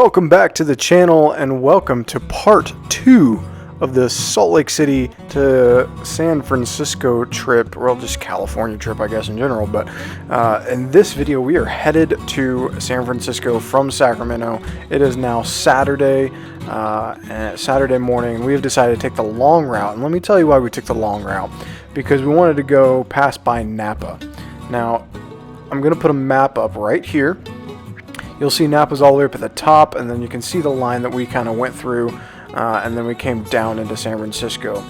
Welcome back to the channel and welcome to part 2 of the Salt Lake City to San Francisco trip, or just California trip I guess in general, but in this video we are headed to San Francisco from Sacramento. It is now Saturday morning. We have decided to take the long route, and let me tell you why we took the long route. Because we wanted to go pass by Napa. Now I'm going to put a map up right here. You'll see Napa's all the way up at the top, and then you can see the line that we kind of went through, and then we came down into San Francisco.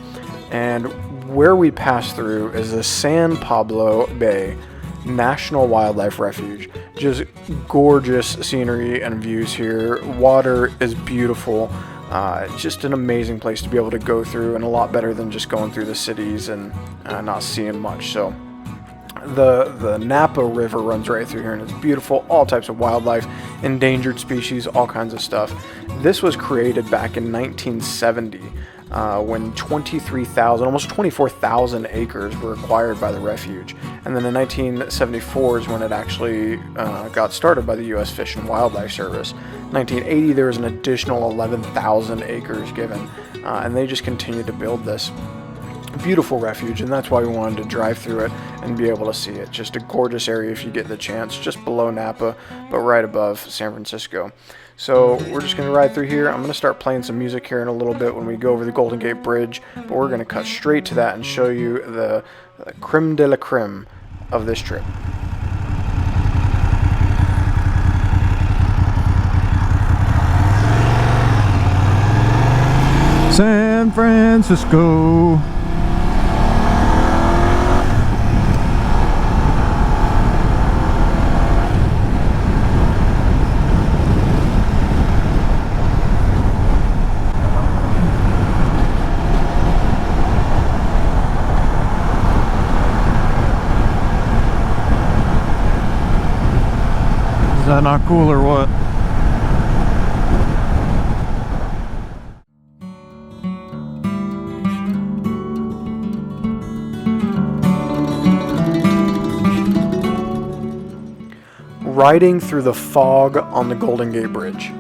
And where we passed through is the San Pablo Bay National Wildlife Refuge. Just gorgeous scenery and views here. Water is beautiful. Just an amazing place to be able to go through, and a lot better than just going through the cities and not seeing much. So the Napa River runs right through here, and it's beautiful. All types of wildlife, endangered species, all kinds of stuff. This was created back in 1970 when 23,000, almost 24,000 acres were acquired by the refuge. And then in 1974 is when it actually got started by the U.S. Fish and Wildlife Service. 1980 there was an additional 11,000 acres given, and they just continued to build this beautiful refuge, and that's why we wanted to drive through it and be able to see it. Just a gorgeous area if you get the chance, just below Napa, but right above San Francisco. So we're just going to ride through here. I'm going to start playing some music here in a little bit when we go over the Golden Gate Bridge, but we're going to cut straight to that and show you the creme de la creme of this trip. San Francisco. Is that not cool or what? Riding through the fog on the Golden Gate Bridge.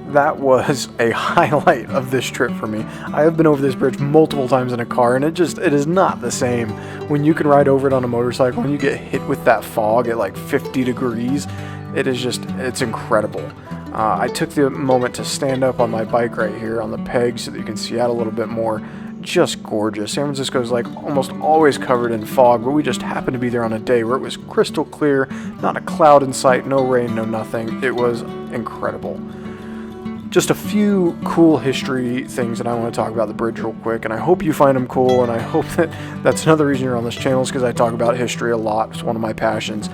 That was a highlight of this trip for me. I have been over this bridge multiple times in a car, and it is not the same. When you can ride over it on a motorcycle and you get hit with that fog at like 50 degrees, it's incredible. I took the moment to stand up on my bike right here on the peg so that you can see out a little bit more. Just gorgeous. San Francisco is like almost always covered in fog, but we just happened to be there on a day where it was crystal clear, not a cloud in sight, no rain, no nothing. It was incredible. Just a few cool history things that I want to talk about the bridge real quick, and I hope you find them cool, and I hope that's another reason you're on this channel, is because I talk about history a lot. It's one of my passions.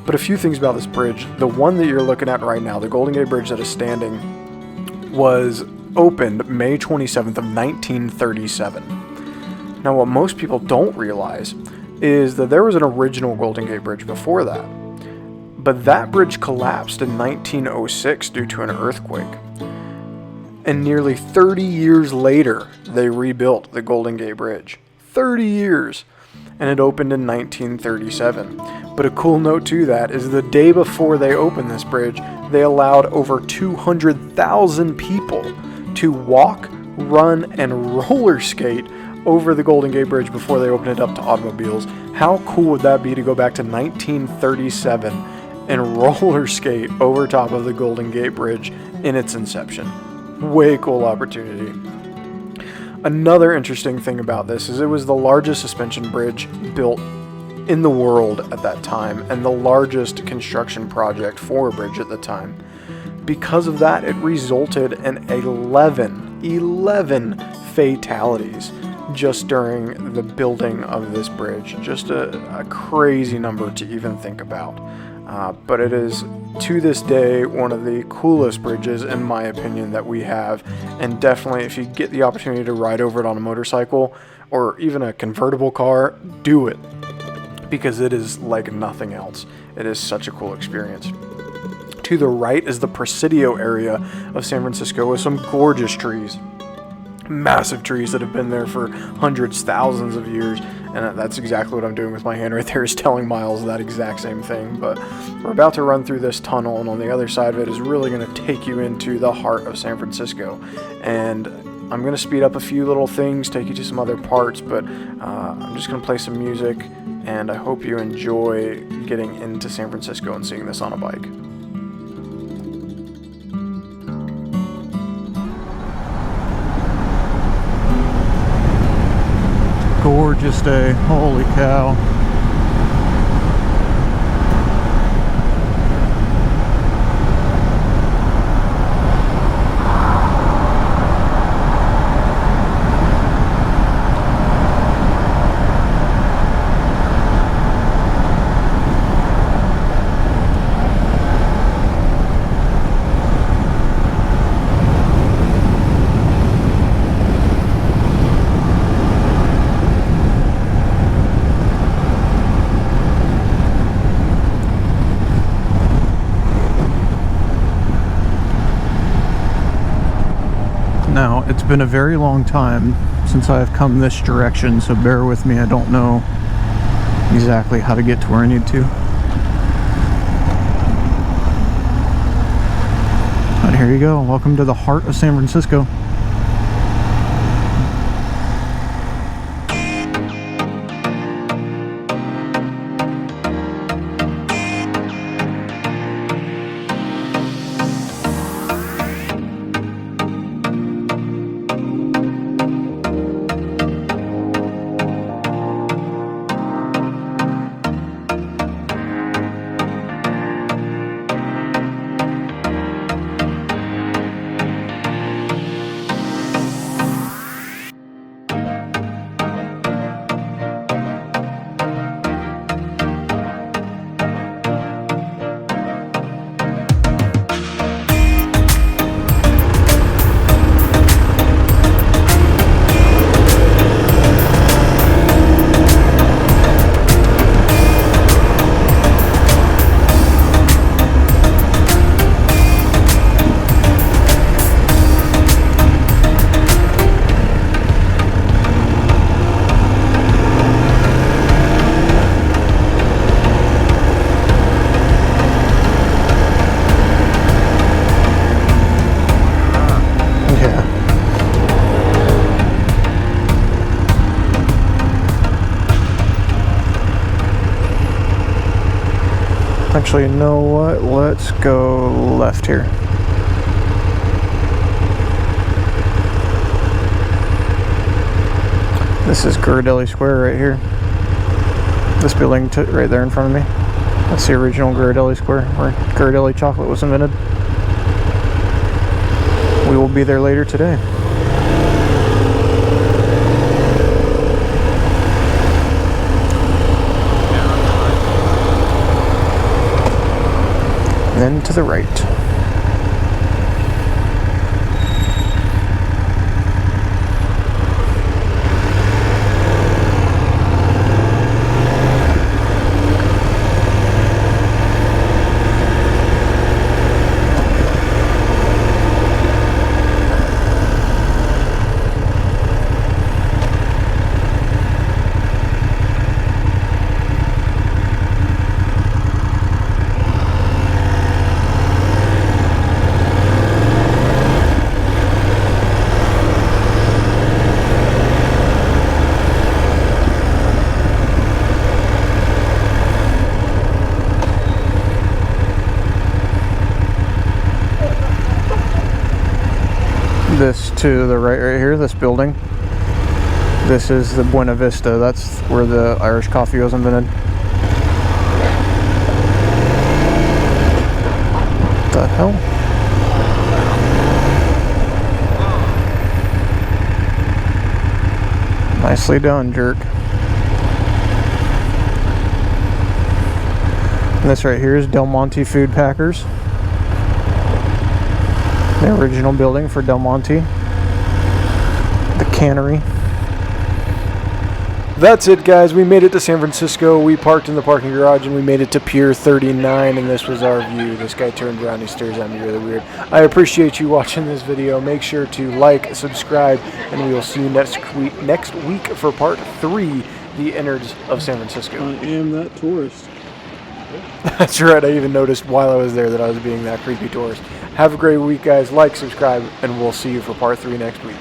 But a few things about this bridge. The one that you're looking at right now, the Golden Gate Bridge that is standing, was opened May 27th of 1937. Now what most people don't realize is that there was an original Golden Gate Bridge before that. But that bridge collapsed in 1906 due to an earthquake. And nearly 30 years later, they rebuilt the Golden Gate Bridge. 30 years! And it opened in 1937. But a cool note to that is the day before they opened this bridge, they allowed over 200,000 people to walk, run, and roller skate over the Golden Gate Bridge before they opened it up to automobiles. How cool would that be to go back to 1937 and roller skate over top of the Golden Gate Bridge in its inception? Way cool opportunity. Another interesting thing about this is it was the largest suspension bridge built in the world at that time, and the largest construction project for a bridge at the time. Because of that, it resulted in 11 fatalities just during the building of this bridge. Just a crazy number to even think about. But it is, to this day, one of the coolest bridges, in my opinion, that we have. And definitely, if you get the opportunity to ride over it on a motorcycle, or even a convertible car, do it. Because it is like nothing else. It is such a cool experience. To the right is the Presidio area of San Francisco with some gorgeous trees. Massive trees that have been there for hundreds, thousands of years. And that's exactly what I'm doing with my hand right there, is telling Miles that exact same thing. But we're about to run through this tunnel, and on the other side of it is really going to take you into the heart of San Francisco. And I'm going to speed up a few little things, take you to some other parts, but I'm just going to play some music, and I hope you enjoy getting into San Francisco and seeing this on a bike. Gorgeous day. Holy cow. Now, it's been a very long time since I've come this direction, so bear with me. I don't know exactly how to get to where I need to. But here you go. Welcome to the heart of San Francisco. Actually, you know what? Let's go left here. This is Ghirardelli Square right here. This building right there in front of me. That's the original Ghirardelli Square, where Ghirardelli chocolate was invented. We will be there later today. Then to the right. This to the right here, this building. This is the Buena Vista. That's where the Irish coffee was invented. What the hell? Nicely done, jerk. And this right here is Del Monte Food Packers. The original building for Del Monte. The cannery. That's it, guys. We made it to San Francisco. We parked in the parking garage and we made it to Pier 39, and this was our view. This guy turned around, he stares at me really weird. I appreciate you watching this video. Make sure to like, subscribe, and we will see you next week for part 3 the innards of San Francisco. I am that tourist. That's right, I even noticed while I was there that I was being that creepy tourist. Have a great week, guys. Like, subscribe, and we'll see you for part 3 next week.